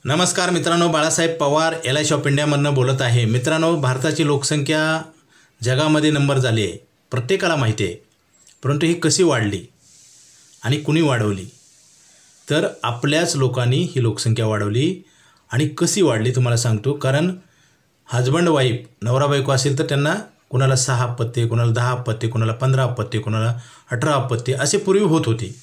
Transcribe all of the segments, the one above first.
नमस्कार मित्रांनो, Balasaheb Pawar LIC of इंडियामधनं बोलत आहे। मित्रांनो, भारताची लोकसंख्या जगामध्ये नंबर झाली आहे, प्रत्येकाला माहिती आहे। परंतु ही कशी वाढली आणि कुणी वाढवली? तर आपल्याच लोकांनी ही लोकसंख्या वाढवली। आणि कशी वाढली तुम्हाला सांगतो। कारण हजबंड वाईफ नवरा बायको असेल तर त्यांना कोणाला 6 अपत्ये, कोणाला 10 अपत्ये, कोणाला 15 अपत्ये, कोणाला 18 अपत्ये असे पूर्वी होत होते।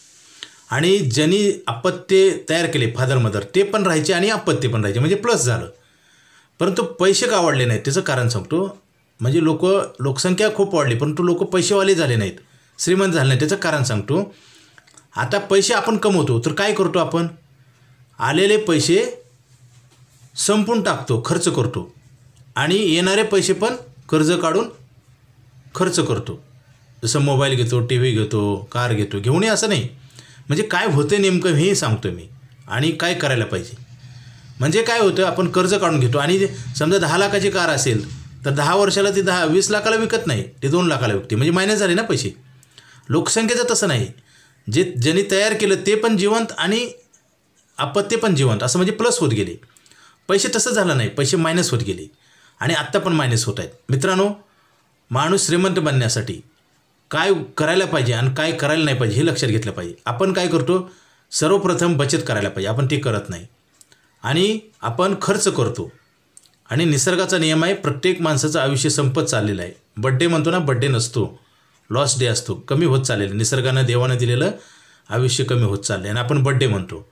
आणि ज्यांनी अपत्ये तयार केले फादर मदर ते पण राहायचे आणि अपत्ये पण राहायचे, म्हणजे प्लस झालं। परंतु पैसे का वाढले नाहीत त्याचं कारण सांगतो। म्हणजे लोकसंख्या खूप वाढली परंतु लोक पैसेवाले झाले नाहीत, श्रीमंत झाले नाहीत, त्याचं कारण सांगतो। आता पैसे आपण कमवतो तर काय करतो आपण? आलेले पैसे संपून टाकतो, खर्च करतो आणि येणारे पैसे पण कर्ज काढून खर्च करतो। जसं मोबाईल घेतो, TV घेतो, कार घेतो, घेऊन असं नाही। म्हणजे काय होते नेमकं हे सांगतो मी आणि काय करायला पाहिजे। म्हणजे काय होतं, आपण कर्ज काढून घेतो आणि समजा 10 लाखाची कार असेल तर 10 वर्षाला ती 20 लाखाला विकत नाही, ते 2 लाखाला विकते, म्हणजे मायनस झाले ना पैसे। लोकसंख्येचं तसं नाही, ज्यांनी तयार केलं ते पण जिवंत आणि अपत्य पण जिवंत, असं म्हणजे प्लस होत गेले पैसे। तसं झालं नाही, पैसे मायनस होत गेले आणि आत्ता पण मायनस होत आहेत। मित्रांनो, माणूस श्रीमंत बनण्यासाठी काय करायला पाहिजे आणि काय करायला नाही पाहिजे हे लक्षात घेतलं पाहिजे। आपण काय करतो, सर्वप्रथम बचत करायला पाहिजे, आपण ते करत नाही आणि आपण खर्च करतो। आणि निसर्गाचा नियम आहे, प्रत्येक माणसाचं आयुष्य संपत चाललेलं आहे। बड्डे म्हणतो ना, बड्डे नसतो, लॉस्ट डे असतो, कमी होत चाललेलं, निसर्गानं देवानं दिलेलं आयुष्य कमी होत चाललं आणि आपण बड्डे म्हणतो।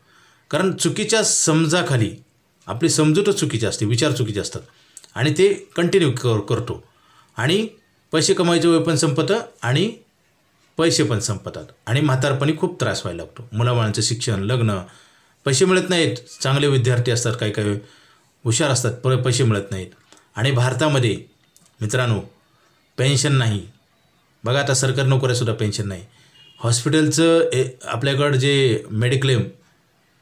कारण चुकीच्या समजाखाली आपली समजूतच चुकीची असते, विचार चुकीचे असतात आणि ते कंटिन्यू करतो आणि पैसे कमायचे वय पण संपतं आणि पैसे पण संपतात आणि म्हातारपणी खूप त्रास व्हायला लागतो। मुलाबाळांचं शिक्षण, लग्न, पैसे मिळत नाहीत। चांगले विद्यार्थी असतात, काही काही हुशार असतात, पैसे मिळत नाहीत। आणि भारतामध्ये मित्रांनो पेन्शन नाही बघा, आता सरकारी नोकऱ्यासुद्धा पेन्शन नाही। हॉस्पिटलचं आपल्याकडं जे मेडिक्लेम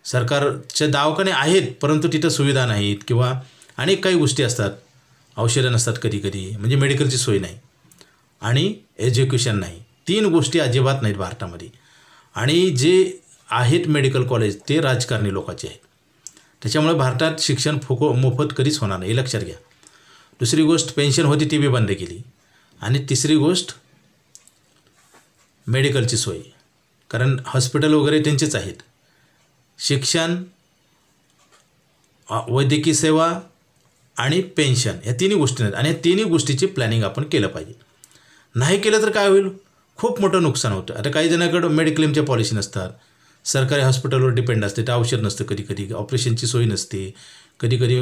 सरकारचे दवाखाने आहेत परंतु तिथं सुविधा नाहीत किंवा अनेक काही गोष्टी असतात, औषधं नसतात कधी कधी, म्हणजे मेडिकलची सोय नाही आणि एज्युकेशन नाही, 3 गोष्टी अजिबात नाहीत भारतामध्ये। आणि जे आहेत मेडिकल कॉलेज ते राजकारणी लोकांचे आहेत, त्याच्यामुळे भारतात शिक्षण मोफत कधीच होणार नाही, हे लक्षात घ्या। दुसरी गोष्ट, पेन्शन होती ती बी बंद केली। आणि तिसरी गोष्ट, मेडिकलची सोय, कारण हॉस्पिटल वगैरे त्यांचेच आहेत। शिक्षण, वैद्यकीय सेवा आणि पेन्शन, या 3 गोष्टी आहेत आणि या 3 गोष्टीची प्लॅनिंग आपण केलं पाहिजे। नाही केलं तर काय होईल, खूप मोठं नुकसान होतं। आता काही जणांकडं मेडिक्लेमच्या पॉलिसी नसतात, सरकारी हॉस्पिटलवर डिपेंड असते, तर औषध नसतं, कधी कधी ऑपरेशनची सोय नसते, कधी कधी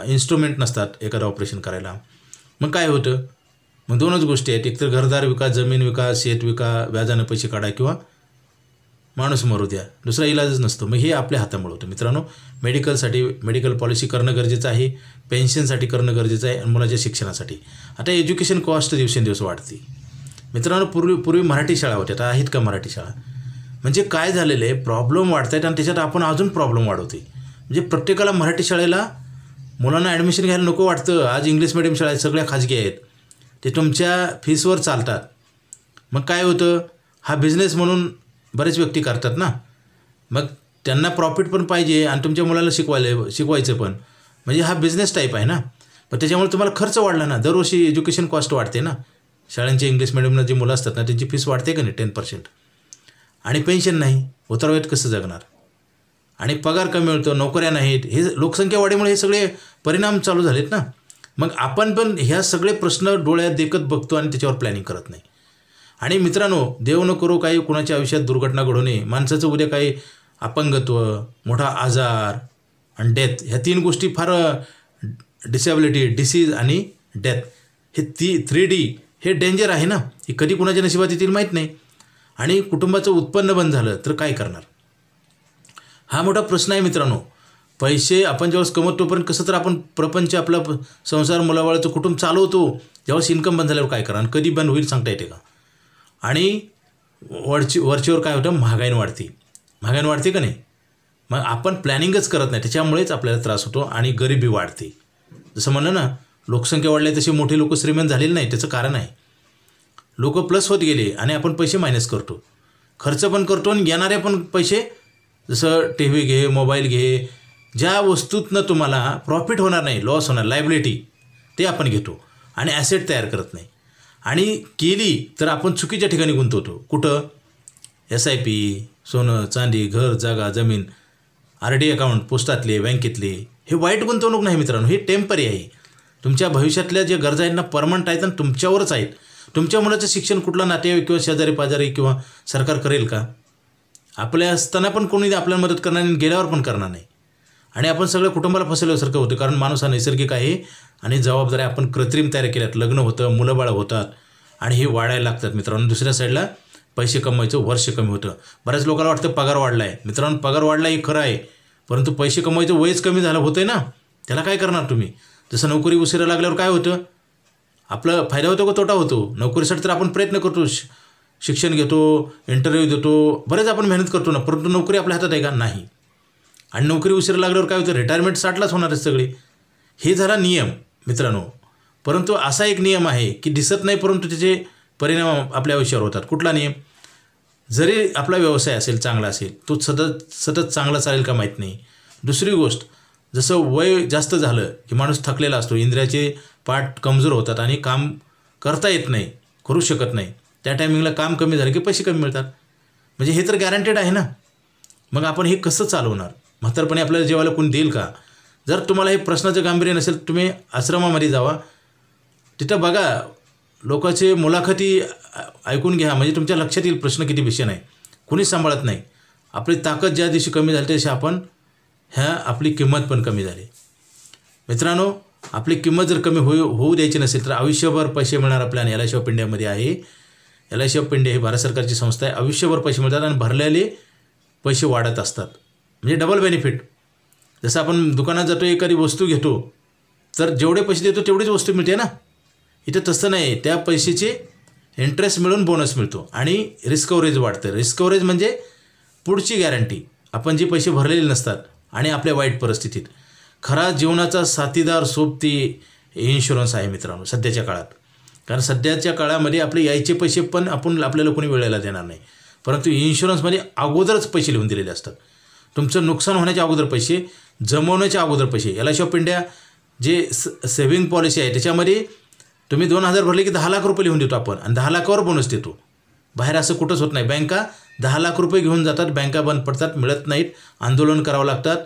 इन्स्ट्रुमेंट नसतात एखादं ऑपरेशन करायला। मग काय होतं, मग 2च गोष्टी आहेत, एकतर घरदार विका, जमीन विका, शेत विका, व्याजानं पैसे काढा किंवा माणूस मरू द्या, दुसरा इलाजच नसतो। मग हे आपल्या हातामुळे होतं। मित्रांनो, मेडिकलसाठी मेडिकल पॉलिसी करणं गरजेचं आहे, पेन्शनसाठी करणं गरजेचं आहे आणि मुलाच्या शिक्षणासाठी। आता एज्युकेशन कॉस्ट दिवसेंदिवस वाढते मित्रांनो। पूर्वी मराठी शाळा होत्या, आता आहेत का मराठी शाळा? म्हणजे काय झालेलं आहे, प्रॉब्लेम वाढत आहेत आणि त्याच्यात आपण अजून प्रॉब्लेम वाढवते। म्हणजे प्रत्येकाला मराठी शाळेला मुलांना ॲडमिशन घ्यायला नको वाटतं। आज इंग्लिश मिडियम शाळा सगळ्या खाजगी आहेत, ते तुमच्या फीसवर चालतात। मग काय होतं, हा बिझनेस म्हणून बरेच व्यक्ती करतात ना, मग त्यांना प्रॉफिट पण पाहिजे आणि तुमच्या मुलाला शिकवायचं पण, म्हणजे हा बिझनेस टाईप आहे ना। पण त्याच्यामुळे तुम्हाला खर्च वाढला ना, दरवर्षी एज्युकेशन कॉस्ट वाढते ना। शाळांचे इंग्लिश मिडियमला जी मुलं असतात ना त्यांची फीस वाढते का नाही, 10%। आणि पेन्शन नाही, उतरवयात कसं जगणार? आणि पगार कमी मिळतो, नोकऱ्या नाहीत, हे लोकसंख्या वाढीमुळे हे सगळे परिणाम चालू झालेत ना। मग आपण पण ह्या सगळे प्रश्न डोळ्यात देखत बघतो आणि त्याच्यावर प्लॅनिंग करत नाही। आणि मित्रांनो, देव न करो काही कुणाच्या आयुष्यात दुर्घटना घडू नये, माणसाचं उद्या काही अपंगत्व, मोठा आजार आणि डेथ, ह्या 3 गोष्टी फार, डिसेबिलिटी, डिसीज आणि डेथ, हे 3D हे डेंजर आहे ना। हे कधी कुणाच्या नशिबात येतील माहीत नाही। आणि कुटुंबाचं उत्पन्न बंद झालं तर काय करणार, हा मोठा प्रश्न आहे मित्रांनो। पैसे आपण जेव्हा कमवतो पण कसं तर आपण प्रपंच, आपला संसार, मुलाबाळाचं कुटुंब चालवतो, जेव्हा इन्कम बंद झाल्यावर काय करणार, कधी बंद होईल सांगता येते का? आणि वरचीवर काय होतं, महागाई वाढते का नाही? मग आपण प्लॅनिंगच करत नाही, त्याच्यामुळेच आपल्याला त्रास होतो आणि गरिबी वाढते। जसं म्हणलं ना, लोकसंख्या वाढली तशी मोठे लोक श्रीमंत झालेले नाही, त्याचं कारण आहे लोक प्लस होत गेले आणि आपण पैसे मायनस करतो, खर्च पण करतो आणि घेणारे पण पैसे, जसं TV घे, मोबाईल घे, ज्या वस्तूतनं तुम्हाला प्रॉफिट होणार नाही, लॉस होणार, लायबिलिटी, ते आपण घेतो आणि ॲसेट तयार करत नाही. आणि केली तर आपण चुकीच्या ठिकाणी गुंतवतो. कुठं? SIP, सोनं चांदी, घर जागा जमीन, RD अकाउंट, पोस्टातले, बँकेतले. हे वाईट गुंतवणूक नाही मित्रांनो, हे टेम्पररी आहे. तुमच्या भविष्यातल्या जे गरजा आहेत ना परमनंट आहेत आणि तुमच्यावरच आहेत. तुमच्या मुलाचं शिक्षण कुठला नातेवाईक किंवा शेजारी पाजारी किंवा सरकार करेल का? आपल्या असताना पण कोणी आपल्याला मदत करणार नाही, गेल्यावर पण करणार नाही. आणि आपण सगळं कुटुंबाला फसवल्यासारखं होतं. कारण माणूस हा नैसर्गिक आहे आणि जबाबदाऱ्या आपण कृत्रिम तयार केल्यात. लग्न होतं, मुलं बाळं होतात आणि हे वाढायला लागतात मित्रांनो. दुसऱ्या साईडला पैसे कमवायचं वर्ष कमी होतं. बऱ्याच लोकांना वाटतं पगार वाढला आहे. मित्रांनो, पगार वाढला हे खरं आहे, परंतु पैसे कमवायचं वयच कमी झालं होतं ना. त्याला काय करणार तुम्ही? जसं नोकरी उशिरा लागल्यावर काय होतं? आपला फायदा होतो का तोटा होतो? नोकरीसाठी तर आपण प्रयत्न करतो, शिक्षण घेतो, इंटरव्ह्यू देतो, बरेच आपण मेहनत करतो ना, परंतु नोकरी आपल्या हातात आहे का? नाही. आणि नोकरी उशिरा लागल्यावर काय होतं? रिटायरमेंट 60लाच होणार आहे सगळी. हे झाला नियम मित्रांनो. परंतु असा एक नियम आहे की दिसत नाही, परंतु त्याचे परिणाम आपल्या आयुष्यावर होतात. कुठला नियम? जरी आपला व्यवसाय असेल, चांगला असेल, तो सतत चांगला चालेल का माहीत नाही. दुसरी गोष्ट, जसं वय जास्त झालं की माणूस थकलेला असतो, इंद्रियाचे पाठ कमजोर होतात आणि काम करता येत नाही, करू शकत नाही. त्या टायमिंगला काम कमी झालं की पैसे कमी मिळतात. म्हणजे हे तर गॅरंटेड आहे ना. मग आपण हे कसं चालवणार? म्हातारपणी आपल्याला जेवायला कोणी देईल का? जर तुम्हाला हे प्रश्नाचं गांभीर्य नसेल, तुम्ही आश्रमामध्ये जावा, तिथं बघा, लोकांचे मुलाखती ऐकून घ्या, म्हणजे तुमच्या लक्षात येईल प्रश्न किती भीषण आहे. कोणीच सांभाळत नाही. आपली ताकद ज्या दिवशी कमी झाली त्या दिवशी आपली किंमत पण कमी झाली. मित्रांनो, आपली किंमत जर कमी होऊ द्यायची नसेल तर आयुष्यभर पैसे मिळणारा प्लॅन LIC ऑफ इंडियामध्ये आहे. LIC ऑफ इंडिया ही भारत सरकारची संस्था आहे. आयुष्यभर पैसे मिळतात आणि भरलेले पैसे वाढत असतात, म्हणजे डबल बेनिफिट. जसं आपण दुकानात जातो, एखादी वस्तू घेतो, तर जेवढे पैसे देतो तेवढीच वस्तू मिळते ना. इथं तसं नाही. त्या पैशाचे इंटरेस्ट मिळून बोनस मिळतो आणि रिस्क कव्हरेज वाढतं. रिस्क कव्हरेज म्हणजे पुढची गॅरंटी. आपण जे पैसे भरलेले नसतात आणि आपल्या वाईट परिस्थितीत. खरा जीवनाचा साथीदार सोबती इन्शुरन्स आहे मित्रांनो सध्याच्या काळात. कारण सध्याच्या काळामध्ये आपले यायचे पैसे पण आपल्याला कोणी वेळेला देणार नाही, परंतु इन्शुरन्समध्ये अगोदरच पैसे लिहून दिलेले असतात. तुमचं नुकसान होण्याच्या अगोदर पैसे, जमवण्याच्या अगोदर पैसे. LIC ऑफ इंडिया जे सेव्हिंग पॉलिसी आहे त्याच्यामध्ये तुम्ही 2,000 भरले की 10 लाख रुपये लिहून देतो आपण आणि 10 लाखावर बोनस देतो. बाहेर असं कुठंच होत नाही. बँका 10 लाख रुपये घेऊन जातात, बँका बंद पडतात, मिळत नाहीत, आंदोलन करावं लागतात.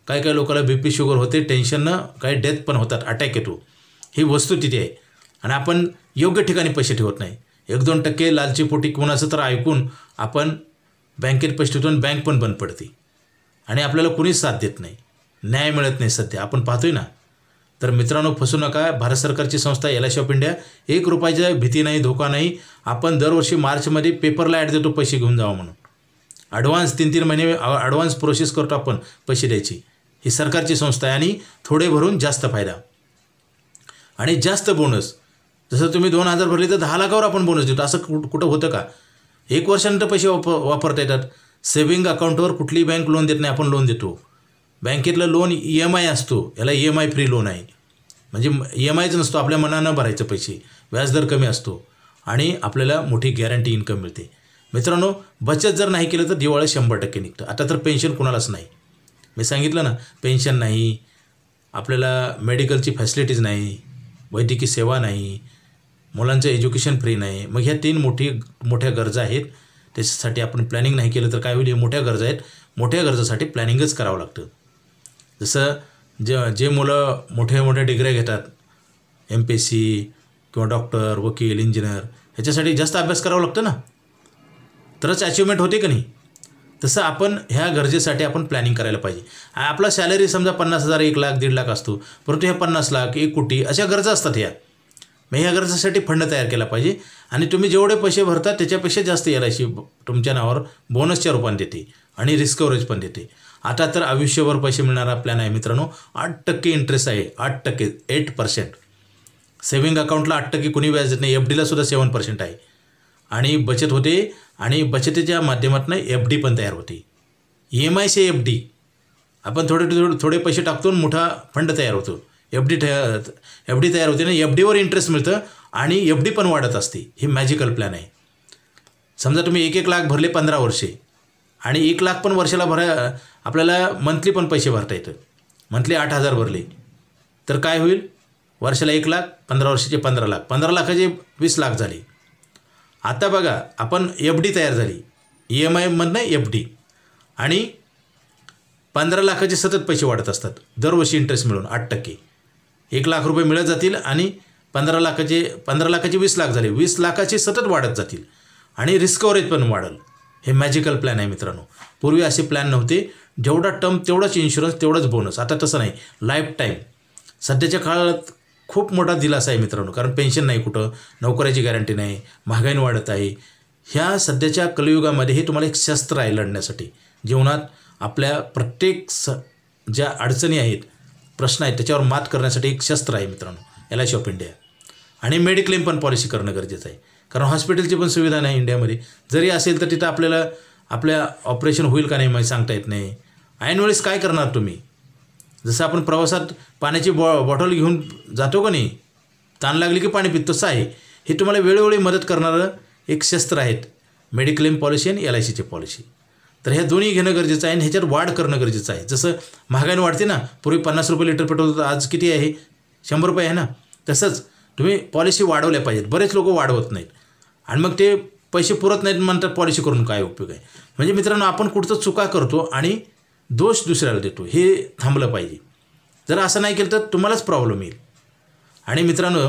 काही लोकांना BP शुगर होते, टेन्शननं काही डेथ पण होतात, अटॅक येतो. ही वस्तू तिथे आहे आणि आपण योग्य ठिकाणी पैसे ठेवत नाही. 1-2% लालची पोटी कोणाचं तर ऐकून आपण बँकेत पैसे ठेवतो आणि बँक पण बंद पडते आणि आपल्याला कुणीच साथ देत नाही, न्याय मिळत नाही. सध्या आपण पाहतोय ना. तर मित्रांनो, फसू नका. भारत सरकारची संस्था LIC ऑफ इंडिया, 1 रुपयाच्या भीती नाही, धोका नाही. आपण दरवर्षी मार्चमध्ये पेपरला ॲड देतो पैसे घेऊन जावा म्हणून. ॲडव्हान्स 3-3 महिने ॲडव्हान्स प्रोसेस करतो आपण पैसे द्यायची. ही सरकारची संस्था आहे आणि थोडे भरून जास्त फायदा आणि जास्त बोनस. जसं तुम्ही 2,000 भरले तर 10 लाखावर आपण बोनस देतो. असं कुठं होतं का? 1 वर्षानंतर पैसे वापरता येतात. सेव्हिंग अकाउंटवर कुठली बँक लोन देत नाही, आपण लोन देतो. बँकेतलं लोन EMI असतो, याला EMI फ्री लोन आहे. म्हणजे EMIच नसतो, आपल्या मनानं भरायचं पैसे, व्याजदर कमी असतो आणि आपल्याला मोठी गॅरंटी इन्कम मिळते. मित्रांनो, बचत जर नाही केलं तर दिवाळी 100% निघतं. आता तर पेन्शन कोणालाच नाही. मी सांगितलं ना, पेन्शन नाही, आपल्याला मेडिकलची फॅसिलिटीज नाही, वैद्यकीय सेवा नाही, मुलांचं एज्युकेशन फ्री नाही. मग ह्या 3 मोठ्या गरजा आहेत. त्याच्यासाठी आपण प्लॅनिंग नाही केलं तर काय होईल? मोठ्या गरजा आहेत. मोठ्या गरजासाठी प्लॅनिंगच करावं लागतं. जसं जे मुलं मोठ्या डिग्र्या घेतात, MPSC किंवा डॉक्टर, वकील, इंजिनियर, ह्याच्यासाठी जास्त अभ्यास करावा लागतो ना, तरच अचिव्हमेंट होते का नाही? तसं आपण ह्या गरजेसाठी आपण प्लॅनिंग करायला पाहिजे. आपला सॅलरी समजा 50,000, 1 लाख, 1.5 लाख असतो, परंतु ह्या 50 लाख, 1 कोटी अशा गरजा असतात ह्या. मग ह्या गरजासाठी फंड तयार केला पाहिजे आणि तुम्ही जेवढे पैसे भरता त्याच्यापेक्षा जास्त LIC तुमच्या नावावर बोनसच्या रूपाने देते आणि रिस्क कव्हरेज पण देते. आता तर आयुष्यभर पैसे मिळणारा प्लॅन आहे मित्रांनो. 8% इंटरेस्ट आहे, 8%, 8%. सेव्हिंग अकाउंटला 8% कोणी व्याज देत नाही. FDला सुद्धा 7% आहे आणि बचत होते आणि बचतीच्या माध्यमातून FD पण तयार होते. EMI से FD, आपण थोडे पैसे टाकतो आणि मोठा फंड तयार होतो. FD तयार होते ना, FDवर इंटरेस्ट मिळतं आणि FD पण वाढत असते. ही मॅजिकल प्लॅन आहे. समजा तुम्ही 1-1 लाख भरले 15 वर्षे आणि 1 लाख पण वर्षाला आपल्याला मंथली पण पैसे भरता येतं. मंथली 8,000 भरले तर काय होईल? वर्षाला 1 लाख, 15 वर्षाचे 15 लाख, 15 लाखाचे 20 लाख झाले. आता बघा आपण FD तयार झाली, EMI मधनं FD, आणि 15 लाखाचे सतत पैसे वाढत असतात दरवर्षी इंटरेस्ट मिळून 8%. 1 लाख रुपये मिळत जातील आणि 15 लाखाचे 20 लाख झाले, 20 लाखाचे सतत वाढत जातील आणि रिस्क कव्हरेज पण वाढेल. हे मॅजिकल प्लॅन आहे मित्रांनो. पूर्वी असे प्लॅन नव्हते. जेवढा टर्म तेवढाच इन्शुरन्स, तेवढंच बोनस. आता तसं नाही, लाईफ टाईम. सध्याच्या काळात खूप मोठा दिलासा आहे मित्रांनो, कारण पेन्शन नाही, कुठं नोकऱ्याची गॅरंटी नाही, महागाई वाढत आहे. ह्या सध्याच्या कलियुगामध्ये हे तुम्हाला एक शस्त्र आहे लढण्यासाठी. जीवनात आपल्या प्रत्येक ज्या अडचणी आहेत, प्रश्न आहेत, त्याच्यावर मात करण्यासाठी एक शस्त्र आहे मित्रांनो LIC ऑफ इंडिया. आणि मेडिक्लेम पण पॉलिसी करणं गरजेचं आहे, कारण हॉस्पिटलची पण सुविधा नाही इंडियामध्ये. जरी असेल तर तिथं आपल्याला आपल्या ऑपरेशन होईल का नाही माहिती सांगता येत नाही. ऐनवेळेस काय करणार तुम्ही? जसं आपण प्रवासात पाण्याची बॉटल घेऊन जातो का नाही, ताण लागली की पाणी पितो, तसं आहे हे. तुम्हाला वेळोवेळी मदत करणारं एक शस्त्र आहेत मेडिक्लेम पॉलिसी आणि LICची पॉलिसी. तर ह्या दोन्ही घेणं गरजेचं आहे आणि ह्याच्यात वाढ करणं गरजेचं आहे. जसं महागाई वाढते ना, पूर्वी 50 रुपये लिटर पेट्रोल होतं, आज किती आहे? 100 रुपये आहे ना. तसंच तुम्ही पॉलिसी वाढवल्या पाहिजेत. बरेच लोक वाढवत नाहीत आणि मग ते पैसे पुरत नाहीत म्हणतात पॉलिसी करून काय उपयोग आहे. म्हणजे मित्रांनो, आपण कुठचं चुका करतो आणि दोष दुसऱ्याला देतो, हे थांबलं पाहिजे. जर असं नाही केलं तर तुम्हालाच प्रॉब्लेम येईल. आणि मित्रांनो,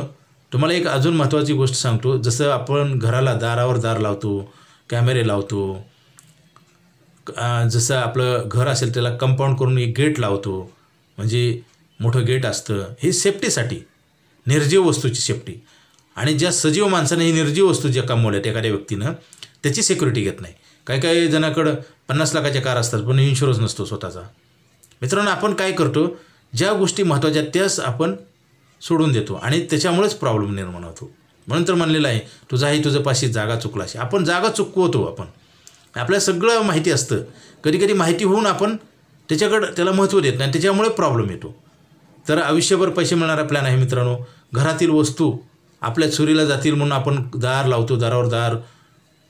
तुम्हाला एक अजून महत्त्वाची गोष्ट सांगतो. जसं आपण घराला दारावर दार लावतो, कॅमेरे लावतो, जसं आपलं घर असेल त्याला कंपाऊंड करून एक गेट लावतो, म्हणजे मोठं गेट असतं, हे सेफ्टीसाठी, निर्जीव वस्तूची सेफ्टी. आणि ज्या सजीव माणसाने ही निर्जीव वस्तू ज्या कमवल्यात एखाद्या व्यक्तीनं, त्याची सिक्युरिटी घेत नाही. काही जणांकडं 50 लाखाच्या कार असतात पण इन्शुरन्स नसतो स्वतःचा. मित्रांनो, आपण काय करतो, ज्या गोष्टी महत्त्वाच्या त्याच आपण सोडून देतो आणि त्याच्यामुळेच प्रॉब्लेम निर्माण होतो. म्हणून तर म्हणलेलं आहे, तुझं पाशी जागा चुकलाशी. आपण जागा चुकवतो. आपल्याला सगळं माहिती असतं, कधी माहिती होऊन आपण त्याला महत्त्व देत नाही, त्याच्यामुळे प्रॉब्लेम येतो. तर आयुष्यभर पैसे मिळणारा प्लॅन आहे मित्रांनो. घरातील वस्तू आपल्या चोरीला जातील म्हणून आपण दार लावतो, दारावर दार,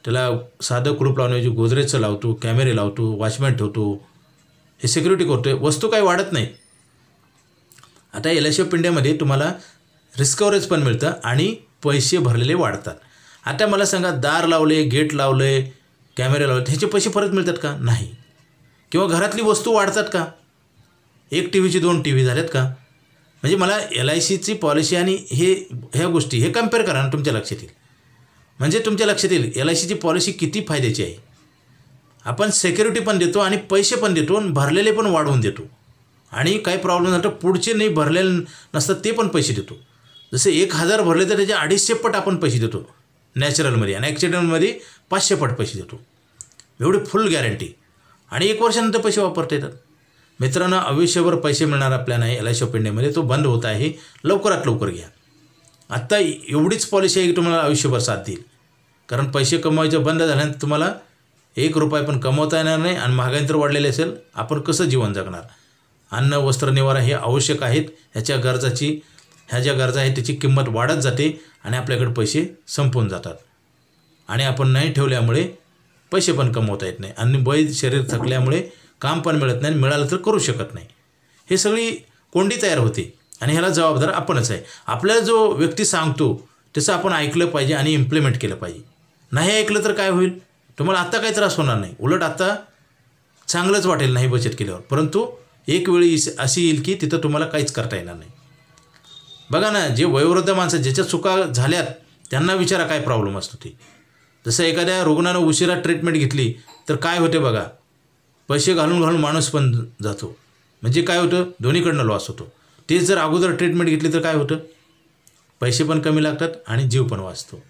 त्याला साधं कुलूप लावण्याऐवजी गोदरेजचं लावतो, कॅमेरे लावतो, वॉचमॅन ठेवतो, हे सिक्युरिटी करतो. वस्तू काही वाढत नाही. आता LIC ऑफ इंडियामध्ये तुम्हाला रिस्क कव्हरेज पण मिळतं आणि पैसे भरलेले वाढतात. आता मला सांगा, दार लावले, गेट लावले, कॅमेरे लावले, ह्याचे पैसे परत मिळतात का? नाही. किंवा घरातली वस्तू वाढतात का? 1 टीव्हीची 2 टीव्ही झाल्यात का? म्हणजे मला LICची पॉलिसी आणि ह्या गोष्टी हे कम्पेअर करा ना, तुमच्या लक्षात येईल. म्हणजे तुमच्या लक्षात येईल LICची पॉलिसी किती फायद्याची आहे. आपण सिक्युरिटी पण देतो आणि पैसे पण देतो आणि भरलेले पण वाढवून देतो. आणि काही प्रॉब्लेम झाला तर पुढचे नाही भरलेले नसतात ते पण पैसे देतो. जसे 1,000 भरले तर त्याचे 250 पट आपण पैसे देतो नॅचरलमध्ये, आणि ॲक्सिडेंटमध्ये 500 पट पैसे देतो. एवढी फुल गॅरंटी. आणि 1 वर्षानंतर पैसे वापरता येतात. मित्रांनो, आयुष्यभर पैसे मिळणारा प्लॅन आहे LIC ऑफ इंडियामध्ये. तो बंद होत आहे, लवकरात लवकर घ्या. आत्ता एवढीच पॉलिसी आहे की तुम्हाला आयुष्यभर साथ देईल. कारण पैसे कमवायचं बंद झाल्यानंतर तुम्हाला 1 रुपया पण कमवता येणार नाही आणि महागाई तर वाढलेली असेल, आपण कसं जीवन जगणार? अन्न, वस्त्र, निवारा हे आवश्यक आहेत. ह्या ज्या गरजा आहेत त्याची किंमत वाढत जाते आणि आपल्याकडे पैसे संपून जातात. आणि आपण नाही ठेवल्यामुळे पैसे पण कमवता येत नाही आणि शरीर थकल्यामुळे काम पण मिळत नाही, मिळालं तर करू शकत नाही. हे सगळी कोंडी तयार होते आणि ह्याला जबाबदार आपणच आहे. आपल्याला जो व्यक्ती सांगतो त्याचं आपण ऐकलं पाहिजे आणि इम्प्लिमेंट केलं पाहिजे. नाही ऐकलं तर काय होईल? तुम्हाला आत्ता काही त्रास होणार नाही, उलट आता चांगलंच वाटेल नाही बचत केल्यावर. परंतु एक वेळी अशी येईल की तिथं तुम्हाला काहीच करता येणार नाही. बघा ना, जे वयोवृद्ध माणसं ज्याच्या चुका झाल्यात त्यांना विचारा काय प्रॉब्लेम असतो ते. जसं एखाद्या रुग्णानं उशिरा ट्रीटमेंट घेतली तर काय होते बघा, पैसे घालून माणूस पण जातो. म्हणजे काय होतं, दोन्हीकडनं लॉस होतो. तेच जर अगोदर ट्रीटमेंट घेतली तर काय होतं, पैसे पण कमी लागतात आणि जीव पण वाचतो.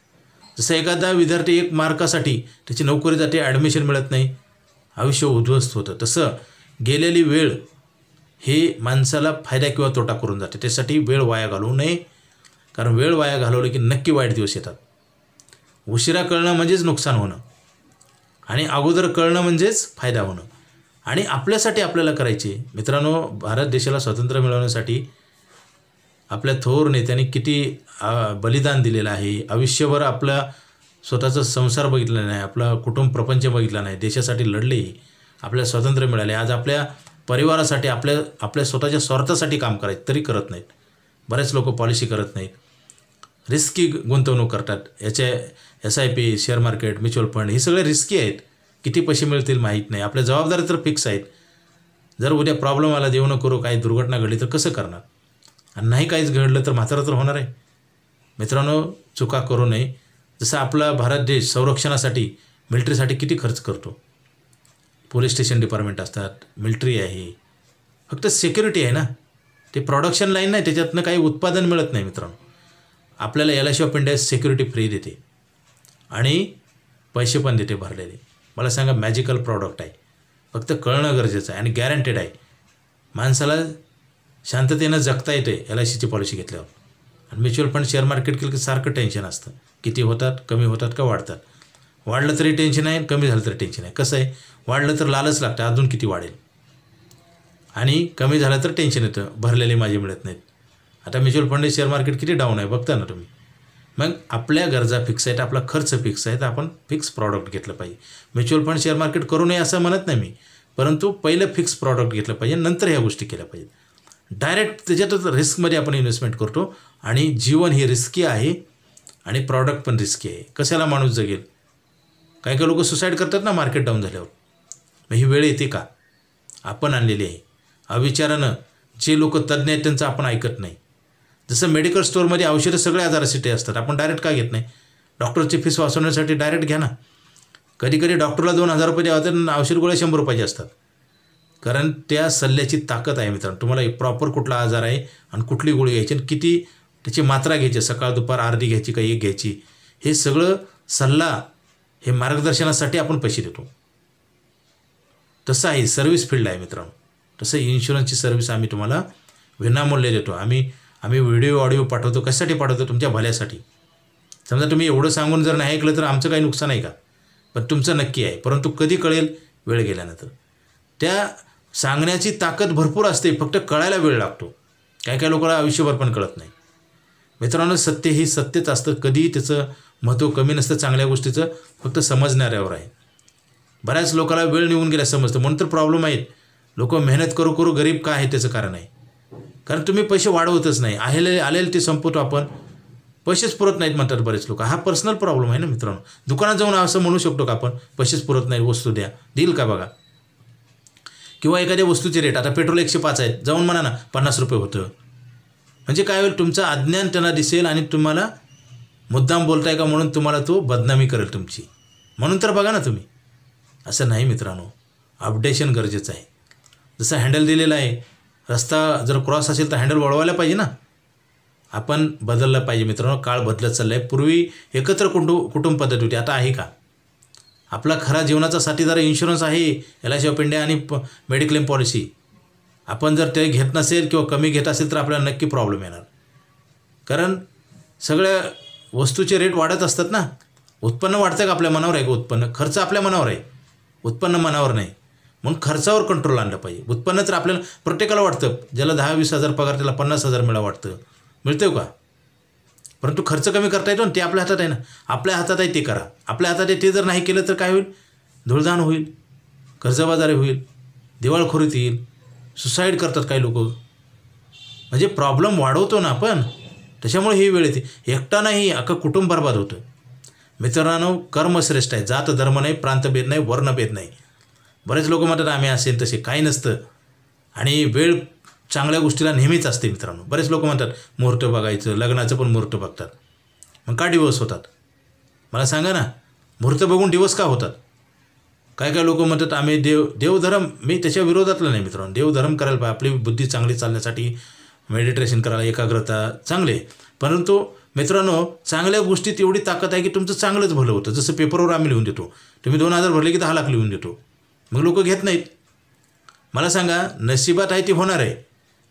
जसं एखादा विद्यार्थी 1 मार्कासाठी त्याची नोकरी जाते, ॲडमिशन मिळत नाही, आयुष्य उद्ध्वस्त होतं. तसं गेलेली वेळ हे माणसाला फायदा किंवा तोटा करून जाते. त्यासाठी वेळ वाया घालवू नये, कारण वेळ वाया घालवली की नक्की वाईट दिवस येतात. उशिरा कळणं म्हणजेच नुकसान होणं आणि अगोदर कळणं म्हणजेच फायदा होणं. आणि आपल्यासाठी आपल्याला करायचे. मित्रांनो, भारत देशाला स्वातंत्र्य मिळवण्यासाठी आपल्या थोर नेत्यांनी किती बलिदान दिलेलं आहे. आयुष्यभर आपला स्वतःचा संसार बघितला नाही, आपला कुटुंब प्रपंच बघितला नाही, देशासाठी लढले, आपल्याला स्वातंत्र्य मिळाले. आज आपल्या परिवारासाठी आपल्या स्वतःच्या स्वार्थासाठी काम करायचं तरी करत नाहीत. बरेच लोक पॉलिसी करत नाहीत, रिस्की गुंतवणूक करतात. SIP, share market, mutual fund हे सगळे रिस्की आहेत. किती पैसे मिळतील माहीत नाही. आपल्या जबाबदारी तर फिक्स आहेत. जर उद्या प्रॉब्लेम आला, देव न करू काही दुर्घटना घडली तर कसं करणार? आणि नाही काहीच घडलं तर म्हातारं तर होणार आहे. मित्रांनो, चुका करू नये. जसं आपला भारत देश संरक्षणासाठी, मिलिटरीसाठी किती खर्च करतो. पोलीस स्टेशन डिपार्टमेंट असतात, मिलिटरी आहे, फक्त सिक्युरिटी आहे ना, ते प्रोडक्शन लाईन नाही, त्याच्यातनं काही उत्पादन मिळत नाही. मित्रांनो, आपल्याला LIC of India security free देते आणि पैसे पण देते भरलेले. मला सांगा, मॅजिकल प्रॉडक्ट आहे. फक्त कळणं गरजेचं आहे आणि गॅरंटेड आहे. माणसाला शांततेनं जगता येते LICची पॉलिसी घेतल्यावर. आणि म्युच्युअल फंड, शेअर मार्केट केलं की सारखं टेन्शन असतं. किती होतात, कमी होतात का वाढतात. वाढलं तरी टेन्शन आहे, कमी झालं तरी टेन्शन आहे. कसं आहे, वाढलं तर लालच लागतं अजून किती वाढेल, आणि कमी झालं तर टेन्शन येतं भरलेले माझे मिळत नाहीत. आता म्युच्युअल फंड, शेअर मार्केट किती डाऊन आहे बघता ना तुम्ही. मग आपल्या गरजा फिक्स आहेत, आपला खर्च फिक्स आहे, तर आपण फिक्स प्रॉडक्ट घेतलं पाहिजे. म्युच्युअल फंड, शेअर मार्केट करू नये असं म्हणत नाही मी, परंतु पहिलं फिक्स प्रॉडक्ट घेतलं पाहिजे, नंतर ह्या गोष्टी केल्या पाहिजेत. डायरेक्ट त्याच्यातच रिस्कमध्ये आपण इन्व्हेस्टमेंट करतो आणि जीवन हे रिस्की आहे आणि प्रॉडक्ट पण रिस्की आहे. कशाला माणूस जगेल? काही काही लोक सुसाईड करतात ना मार्केट डाऊन झाल्यावर. मग ही वेळ येते का? आपण आणलेली आहे. अविचारानं जे लोक तज्ज्ञ आहेत त्यांचं आपण ऐकत नाही. जसं मेडिकल स्टोअरमध्ये औषधं सगळे आजारासाठी असतात, आपण डायरेक्ट का घेत नाही? डॉक्टरची फीस वाचवण्यासाठी डायरेक्ट घ्या ना. कधी कधी डॉक्टरला 2,000 रुपये द्यावं तर औषध गोळ्या 100 रुपयाचे असतात. कारण त्या सल्ल्याची ताकद आहे मित्रांनो. तुम्हाला प्रॉपर कुठला आजार आहे आणि कुठली गोळी घ्यायची आणि किती त्याची मात्रा घ्यायची, सकाळ दुपार अर्धी घ्यायची का एक घ्यायची, हे सगळं सल्ला, हे मार्गदर्शनासाठी आपण पैसे देतो. तसं आहे, सर्व्हिस फील्ड आहे मित्रांनो. तसं इन्शुरन्सची सर्व्हिस आम्ही तुम्हाला विनामूल्य देतो. आम्ही व्हिडिओ ऑडिओ पाठवतो. कशासाठी पाठवतो? तुमच्या भल्यासाठी. समजा तुम्ही एवढं सांगून जर नाही ऐकलं तर आमचं काही नुकसान आहे का? पण तुमचं नक्की आहे, परंतु कधी कळेल? वेळ गेल्यानंतर. त्या सांगण्याची ताकद भरपूर असते, फक्त कळायला वेळ लागतो. काय काय लोकांना आयुष्यभर पण कळत नाही. मित्रांनो, सत्य ही सत्यच असतं. कधी त्याचं महत्त्व कमी नसतं. चांगल्या गोष्टीचं फक्त समजणाऱ्यावर आहे. बऱ्याच लोकांना वेळ निघून गेल्या समजतं, म्हणून तर प्रॉब्लेम आहेत. लोक मेहनत करू करू गरीब का आहे त्याचं कारण आहे. कारण तुम्ही पैसे वाढवतच नाही. आलेले ते संपवतो आपण, पैसेच पुरत नाहीत म्हणतात बरेच लोक. हा पर्सनल प्रॉब्लेम आहे ना मित्रांनो. दुकानात जाऊन असं म्हणू शकतो का आपण, पैसेच पुरत नाही, वस्तू द्या, देईल का बघा? किंवा एखाद्या वस्तूचे रेट, आता पेट्रोल 105 आहेत, जाऊन म्हणा ना 50 रुपये होतं. म्हणजे काय होईल? तुमचं अज्ञान त्यांना दिसेल आणि तुम्हाला मुद्दाम बोलताय का म्हणून तुम्हाला तो बदनामी करेल तुमची. म्हणून तर बघा ना तुम्ही. असं नाही मित्रांनो, अपडेशन गरजेचं आहे. जसं हँडल दिलेलं आहे, रस्ता जर क्रॉस असेल तर हँडल वळवायला पाहिजे ना. आपण बदललं पाहिजे मित्रांनो. काळ बदलत चालला आहे. पूर्वी एकत्र कुटुंब पद्धती होती, आता आहे का? आपला खरा जीवनाचा साथीदार इन्शुरन्स आहे, LIC ऑफ इंडिया आणि मेडिक्लेम पॉलिसी. आपण जर ते घेत नसेल किंवा कमी घेत असेल तर आपल्याला नक्की प्रॉब्लेम येणार. कारण सगळ्या वस्तूचे रेट वाढत असतात ना. उत्पन्न वाढतं का? आपल्या मनावर आहे का उत्पन्न? खर्च आपल्या मनावर आहे, उत्पन्न मनावर नाही. म्हणून खर्चावर कंट्रोल आणलं पाहिजे. उत्पन्न तर आपल्याला प्रत्येकाला वाटतं, ज्याला 10-20 हजार पगार त्याला 50,000 वाटतं, मिळतं का? परंतु खर्च कमी करता येतो ना, ते आपल्या हातात आहे ना. आपल्या हातात आहे ते करा. आपल्या हातात आहे ते जर नाही केलं तर काय होईल? धुळदाण होईल, कर्जबाजारी होईल, दिवाळखोरीत येईल, सुसाईड करतात काही लोक. म्हणजे प्रॉब्लेम वाढवतो ना आपण. त्याच्यामुळे ही वेळ येते. एकटा नाही, अख्खं कुटुंब बरबाद होतं. मित्रांनो, कर्म श्रेष्ठ आहे. जात धर्म नाही, प्रांतभेद नाही, वर्णभेद नाही. बरेच लोक म्हणतात आम्ही असेल तसे, काही नसतं. आणि वेळ चांगल्या गोष्टीला नेहमीच असते मित्रांनो. बरेच लोक म्हणतात मुहूर्त बघायचं, लग्नाचं पण मुहूर्त बघतात, मग का डिवोर्स होतात? मला सांगा ना, मुहूर्त बघून डिवोर्स का होतात? काय काय लोक म्हणतात आम्ही देवधर्म, मी त्याच्या विरोधातलं नाही मित्रांनो. देवधर्म करायला पाहिजे, आपली बुद्धी चांगली चालण्यासाठी मेडिटेशन करायला, एकाग्रता चांगले. परंतु मित्रांनो, चांगल्या गोष्टीत एवढी ताकद आहे की तुमचं चांगलंच भलं होतं. जसं पेपरवर आम्ही लिहून देतो, तुम्ही 2,000 भरले की 10 लाख लिहून देतो. मग लोक घेत नाहीत. मला सांगा, नशिबात आहे ती होणार आहे.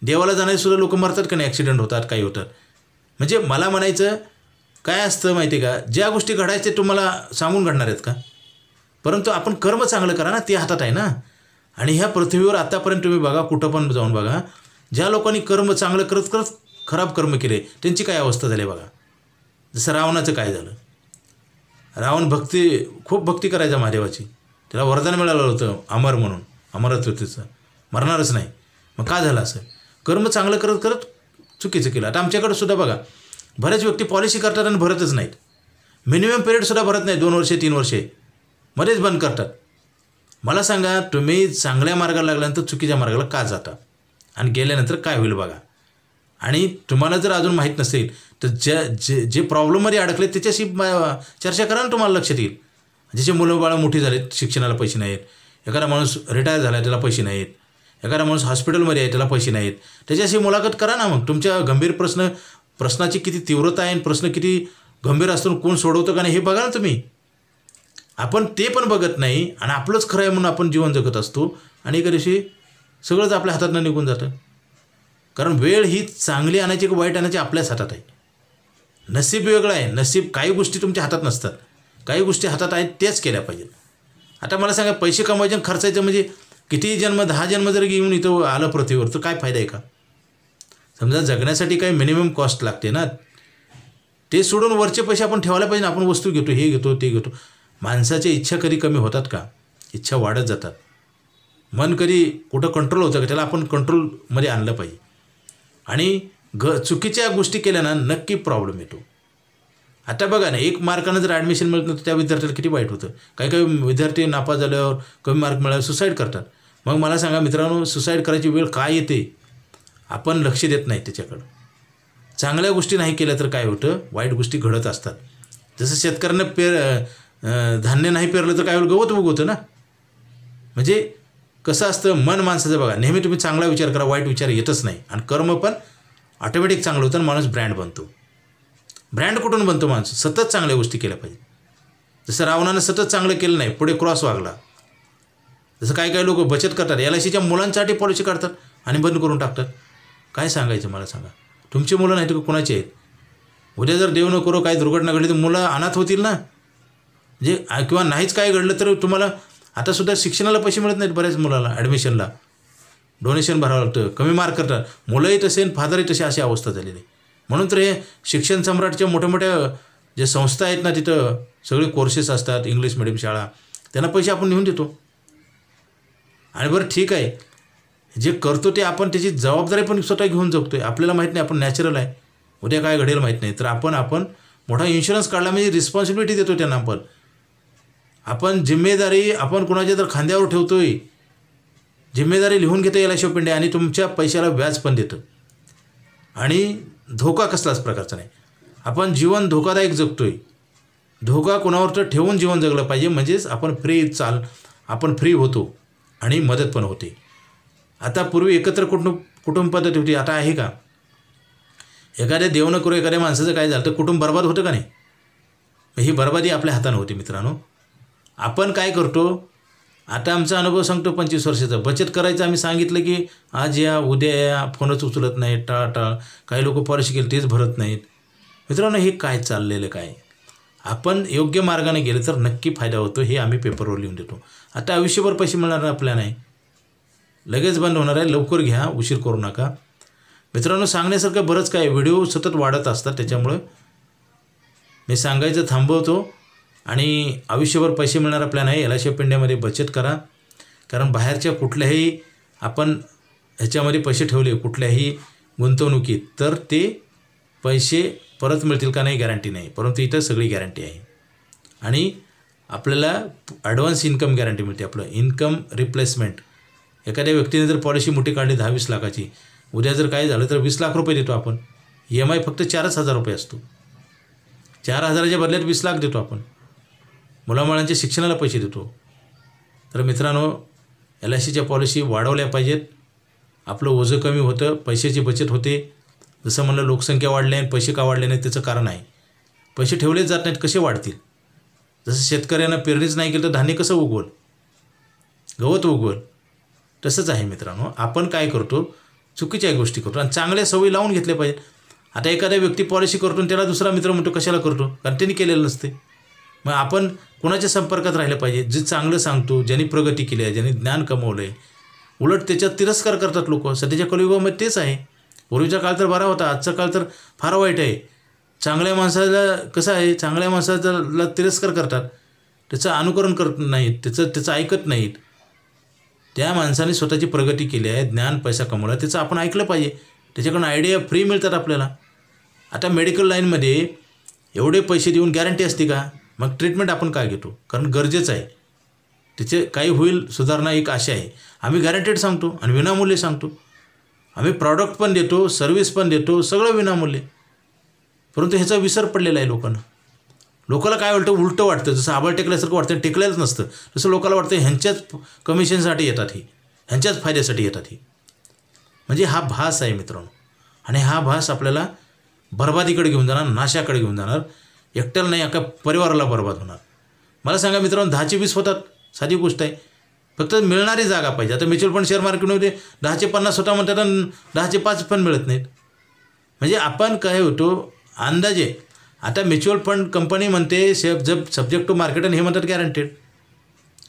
देवाला जाणारे सुद्धा लोक मरतात का नाही? ॲक्सिडेंट होतात, काही होतात. म्हणजे मला म्हणायचं काय असतं माहिती आहे का? ज्या गोष्टी घडायचे तुम्हाला सांगून घडणार आहेत का? परंतु आपण कर्म चांगलं करा ना, ते हातात आहे ना. आणि ह्या पृथ्वीवर आतापर्यंत तुम्ही बघा, कुठं पण जाऊन बघा, ज्या लोकांनी कर्म चांगलं करत करत खराब कर्म केले त्यांची काय अवस्था झाली बघा. जसं रावणाचं काय झालं. रावण खूप भक्ती करायचा महादेवाची, त्याला वरदान मिळालं होतं अमर म्हणून, अमरत्वतेचं. मरणारच नाही. मग का झालं असं? कर्म चांगलं करत करत चुकीचं केलं. आता आमच्याकडे सुद्धा बघा, बरेच व्यक्ती पॉलिसी करतात आणि भरतच नाहीत. मिनिमम पिरियडसुद्धा भरत नाही, 2 वर्षे 3 वर्षे मध्येच बंद करतात. मला सांगा, तुम्ही चांगल्या मार्गाला लागल्यानंतर चुकीच्या मार्गाला का जाता आणि गेल्यानंतर काय होईल बघा. आणि तुम्हाला जर अजून माहीत नसेल तर जे प्रॉब्लेममध्ये अडकले त्याच्याशी चर्चा करा ना, तुम्हाला लक्षात येईल. ज्याचे मुलं बाळं मोठी झालेत, शिक्षणाला पैसे नाहीत, एखादा माणूस रिटायर झाला आहे त्याला पैसे नाहीत, एखादा माणूस हॉस्पिटलमध्ये आहे त्याला पैसे नाहीत, त्याच्याशी मुलाखत करा ना. मग तुमच्या गंभीर प्रश्नाची किती तीव्रता आहे आणि प्रश्न किती गंभीर असतो, कोण सोडवतं का नाही हे बघा ना तुम्ही. आपण ते पण बघत नाही आणि आपलंच खरं आहे म्हणून आपण जीवन जगत असतो आणि एका दिवशी सगळंच आपल्या हातातनं निघून जातं. कारण वेळ ही चांगली आणायची की वाईट आणायची आपल्याच हातात आहे. नसीब वेगळं आहे. नसीब, काही गोष्टी तुमच्या हातात नसतात, काही गोष्टी हातात आहेत तेच केल्या पाहिजेत. आता मला सांगा, पैसे कमवायचे आणि खर्चायचं म्हणजे किती जन्म, 10 जन्म जर घेऊन इथं आलं पृथ्वीवर तर काय फायदा आहे का? समजा जगण्यासाठी काही मिनिमम कॉस्ट लागते ना, ते सोडून वरचे पैसे आपण ठेवायला पाहिजे. आपण वस्तू घेतो, हे घेतो, ते घेतो. माणसाच्या इच्छा कधी कमी होतात का? इच्छा वाढत जातात. मन कधी कुठं कंट्रोल होतं का? त्याला आपण कंट्रोलमध्ये आणलं पाहिजे. आणि चुकीच्या गोष्टी केल्या ना नक्की प्रॉब्लेम येतो. आता बघा ना, 1 मार्कानं जर ॲडमिशन मिळत नव्हतं त्या विद्यार्थ्याला किती वाईट होतं. काही विद्यार्थी नापास झाल्यावर, कमी मार्क मिळाल्यावर सुसाईड करतात. मग मला सांगा मित्रांनो, सुसाईड करायची वेळ काय येते? आपण लक्ष देत नाही त्याच्याकडं. चांगल्या गोष्टी नाही केल्या तर काय होतं, वाईट गोष्टी घडत असतात. जसं शेतकऱ्यानं धान्य नाही पेरलं तर काय होईल, गवत उगवतं ना. म्हणजे कसं असतं मन माणसाचं बघा, नेहमी तुम्ही चांगला विचार करा, वाईट विचार येतच नाही. आणि कर्म पण ऑटोमॅटिक चांगलं होतं आणि माणूस ब्रँड बनतो. ब्रँड कुठून बनतो माणूस? सतत चांगल्या गोष्टी केल्या पाहिजे. जसं रावणानं सतत चांगलं केलं नाही, पुढे क्रॉस वागला. जसं काही लोक बचत करतात, LICच्या मुलांसाठी पॉलिसी काढतात आणि बंद करून टाकतात. काय सांगायचं मला सांगा? तुमची मुलं नाही तर कुणाची आहेत? उद्या जर देव न करो काही दुर्घटना घडली तर मुलं अनाथ होतील ना. म्हणजे किंवा नाहीच काय घडलं तर तुम्हाला आतासुद्धा शिक्षणाला पैसे मिळत नाहीत बऱ्याच मुलाला, ॲडमिशनला डोनेशन भरावं लागतं, कमी मार्क करतात. मुलंही तसे आणि फादरही तसे, अशी अवस्था झालेली आहे. म्हणून तर हे शिक्षण सम्राटच्या मोठ्या मोठ्या ज्या संस्था आहेत ना, तिथं सगळे कोर्सेस असतात, इंग्लिश मिडियम शाळा, त्यांना पैसे आपण नेऊन देतो. आणि बरं ठीक आहे, जे करतो ते आपण त्याची जबाबदारी पण स्वतः घेऊन जगतो आहे. आपल्याला माहीत नाही, आपण नॅचरल आहे, उद्या काय घडेल माहीत नाही. तर आपण मोठा इन्शुरन्स काढला म्हणजे रिस्पॉन्सिबिलिटी देतो त्यांना. आपण जिम्मेदारी आपण कुणाच्या तर खांद्यावर ठेवतो आहे. जिम्मेदारी लिहून घेतो LIC ऑफ इंडिया आणि तुमच्या पैशाला व्याज पण देतं. आणि धोका कसलाच प्रकारचा नाही. आपण जीवन धोकादायक जगतो आहे. धोका कोणावर तर ठेवून जीवन जगलं पाहिजे, म्हणजेच आपण फ्री होतो आणि मदत पण होते. आता पूर्वी एकत्र कुटुंब पद्धती होती, आता आहे का? एखाद्या देव न करू एखाद्या माणसाचं काय झालं तर कुटुंब बर्बाद होतं का नाही? ही बर्बादी आपल्या हातानं होती मित्रांनो. आपण काय करतो? आता आमचा अनुभव सांगतो 25 वर्षाचा. बचत करायचं आम्ही सांगितलं की आज या, उद्या या, फोनच उचलत नाहीत, टाळाटाळ. काही लोक पॉलिसी केली तेच भरत नाहीत. मित्रांनो, हे काय चाललेलं काय? आपण योग्य मार्गाने गेलं तर नक्की फायदा होतो, हे आम्ही पेपरवर लिहून देतो. आता आयुष्यभर पैसे मिळणार आपल्या नाही, लगेच बंद होणार आहे. लवकर घ्या, उशीर करू नका. मित्रांनो, सांगण्यासारखं बरंच काय, व्हिडिओ सतत वाढत असतात, त्याच्यामुळं मी सांगायचं थांबवतो. आणि आयुष्यभर पैसे मिळणारा प्लॅन आहे, LIC ऑफ इंडियामध्ये बचत करा. कारण बाहेरच्या कुठल्याही आपण ह्याच्यामध्ये पैसे ठेवले कुठल्याही गुंतवणुकीत तर ते पैसे परत मिळतील का नाही गॅरंटी नाही, परंतु इथं सगळी गॅरंटी आहे. आणि आपल्याला ॲडव्हान्स इन्कम गॅरंटी मिळते, आपलं इन्कम रिप्लेसमेंट. एखाद्या व्यक्तीने जर पॉलिसी मोठी काढली 10-20 लाखाची, उद्या जर काय झालं तर 20 लाख रुपये देतो आपण. EMI फक्त 4,000 रुपये असतो. 4,000च्या बदल्यात 20 लाख देतो आपण. मुलामुलांच्या शिक्षणाला पैसे देतो. तर मित्रांनो, LICच्या पॉलिसी वाढवल्या पाहिजेत. आपलं ओझं कमी होतं, पैशाची बचत होते. जसं म्हणलं, लोकसंख्या वाढली आणि पैसे का वाढले नाहीत त्याचं कारण आहे, पैसे ठेवलेच जात नाहीत, कसे वाढतील? जसं शेतकऱ्यांना पेरणीच नाही केलं तर धान्य कसं उगवल, गवत उगवल, तसंच आहे मित्रांनो. आपण काय करतो? चुकीच्या गोष्टी करतो आणि चांगल्या सवयी लावून घेतल्या पाहिजेत. आता एखाद्या व्यक्ती पॉलिसी करतो आणि त्याला दुसरा मित्र म्हणतो कशाला करतो, कारण त्यांनी केलेलं नसते. मग आपण कोणाच्या संपर्कात राहिलं पाहिजे? जे चांगलं सांगतो, ज्यांनी प्रगती केली आहे, ज्यांनी ज्ञान कमवलं आहे. उलट त्याच्यात तिरस्कार करतात लोक. सध्याच्या कलियुगामध्ये तेच आहे. पूर्वीचा काळ तर बरा होता, आजचा काळ तर फार वाईट आहे. चांगल्या माणसाला कसं आहे, चांगल्या माणसाला तिरस्कार करतात, त्याचं अनुकरण करत नाहीत, त्याचं ऐकत नाहीत. त्या माणसाने स्वतःची प्रगती केली आहे, ज्ञान पैसा कमवला, त्याचं आपण ऐकलं पाहिजे. त्याच्याकडून आयडिया फ्री मिळतात आपल्याला. आता मेडिकल लाईनमध्ये एवढे पैसे देऊन गॅरंटी असते का? मग ट्रीटमेंट आपण काय घेतो? कारण गरजेचं आहे, त्याचे काही होईल सुधारणा एक आशा आहे. आम्ही गॅरंटेड सांगतो आणि विनामूल्य सांगतो. आम्ही प्रॉडक्ट पण देतो, सर्व्हिस पण देतो, सगळं विनामूल्य. परंतु ह्याचा विसर पडलेला आहे लोकांना. लोकाला काय उलटं वाटतं, जसं आबळ टेकल्यासारखं वाटतं, टेकलेलंच नसतं. जसं लोकाला वाटतं ह्यांच्याच कमिशनसाठी येतात ही, ह्यांच्याच फायद्यासाठी येतात ही. म्हणजे हा भास आहे मित्रांनो. आणि हा भास आपल्याला बरबादीकडे घेऊन जाणार, नाशाकडे घेऊन जाणार. एकट्याला नाही, अख्या परिवाराला बरबाद होणार. मला सांगा मित्रांनो, 10चे 20 होतात, साधी गोष्ट आहे. फक्त मिळणारी जागा पाहिजे. आता म्युच्युअल फंड शेअर मार्केटमध्ये 10चे 50 होता म्हणतात आणि 10चे 5 पण मिळत नाहीत. म्हणजे आपण काय होतो अंदाजे. आता म्युच्युअल फंड कंपनी म्हणते जब सब्जेक्ट टू मार्केट आणि हे म्हणतात गॅरंटेड.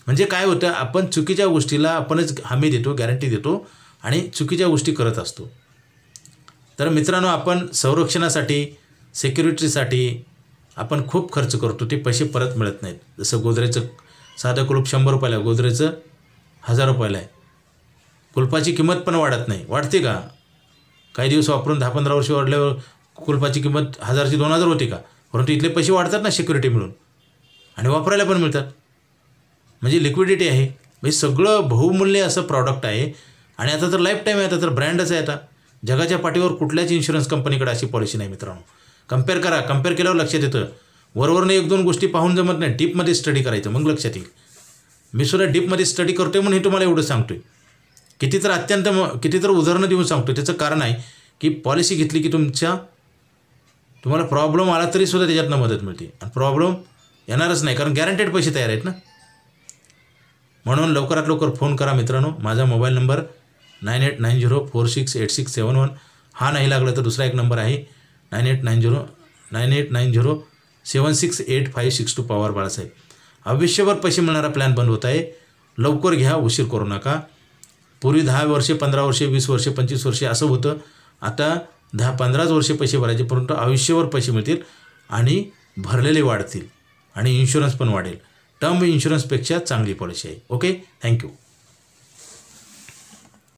म्हणजे काय होतं, आपण चुकीच्या गोष्टीला आपणच हमी देतो, गॅरंटी देतो आणि चुकीच्या गोष्टी करत असतो. तर मित्रांनो, आपण संरक्षणासाठी, सिक्युरिटीसाठी आपण खूप खर्च करतो, ते पैसे परत मिळत नाहीत. जसं गोदरेजचं साधं कुलूप 100 रुपयाला आहे, गोदरेजचं 1000 रुपयाला आहे. कुलपाची किंमत पण वाढत नाही. वाढते का? काही दिवस वापरून 10-15 वर्ष वाढल्यावर कुलपाची किंमत 1000ची 2000 होती का? परंतु इथले पैसे वाढतात ना सिक्युरिटी मिळून, आणि वापरायला पण मिळतात. म्हणजे लिक्विडिटी आहे. म्हणजे सगळं बहुमूल्य असं प्रॉडक्ट आहे. आणि आता तर लाईफ टाईम आहे, आता तर ब्रँडच आहे. आता जगाच्या पाठीवर कुठल्याच इन्शुरन्स कंपनीकडे अशी पॉलिसी नाही मित्रांनो. कंपेअर करा. कंपेअर केल्यावर लक्षात येतं. वरवरनं 1-2 गोष्टी पाहून जमत नाही, डीपमध्ये स्टडी करायचं, मग लक्षात येईल. मी सुद्धा डीपमध्ये स्टडी करतो आहे म्हणून हे तुम्हाला एवढं सांगतो आहे. किती तर उदाहरणं देऊन सांगतो. त्याचं कारण आहे की पॉलिसी घेतली की तुम्हाला प्रॉब्लेम आला तरी सुद्धा त्याच्यातनं मदत मिळते. आणि प्रॉब्लेम येणारच नाही, कारण गॅरंटेड पैसे तयार आहेत ना. म्हणून लवकरात लवकर फोन करा मित्रांनो. माझा मोबाईल नंबर 9890468671. हा नाही लागला तर दुसरा एक नंबर आहे 9890768562 पवार बाळासाहेब. आयुष्यभर पैसे मिळणारा प्लॅन बंद होत आहे. लवकर घ्या, उशीर करू नका. पूर्वी 10 वर्षे, 15 वर्षे, 20 वर्षे, 25 वर्षे असं होतं. आता 10-15 वर्षे पैसे भरायचे, परंतु आयुष्यभर पैसे मिळतील आणि भरलेले वाढतील आणि इन्शुरन्स पण वाढेल. टर्म इन्शुरन्सपेक्षा चांगली पॉलिसी आहे. Okay, thank you.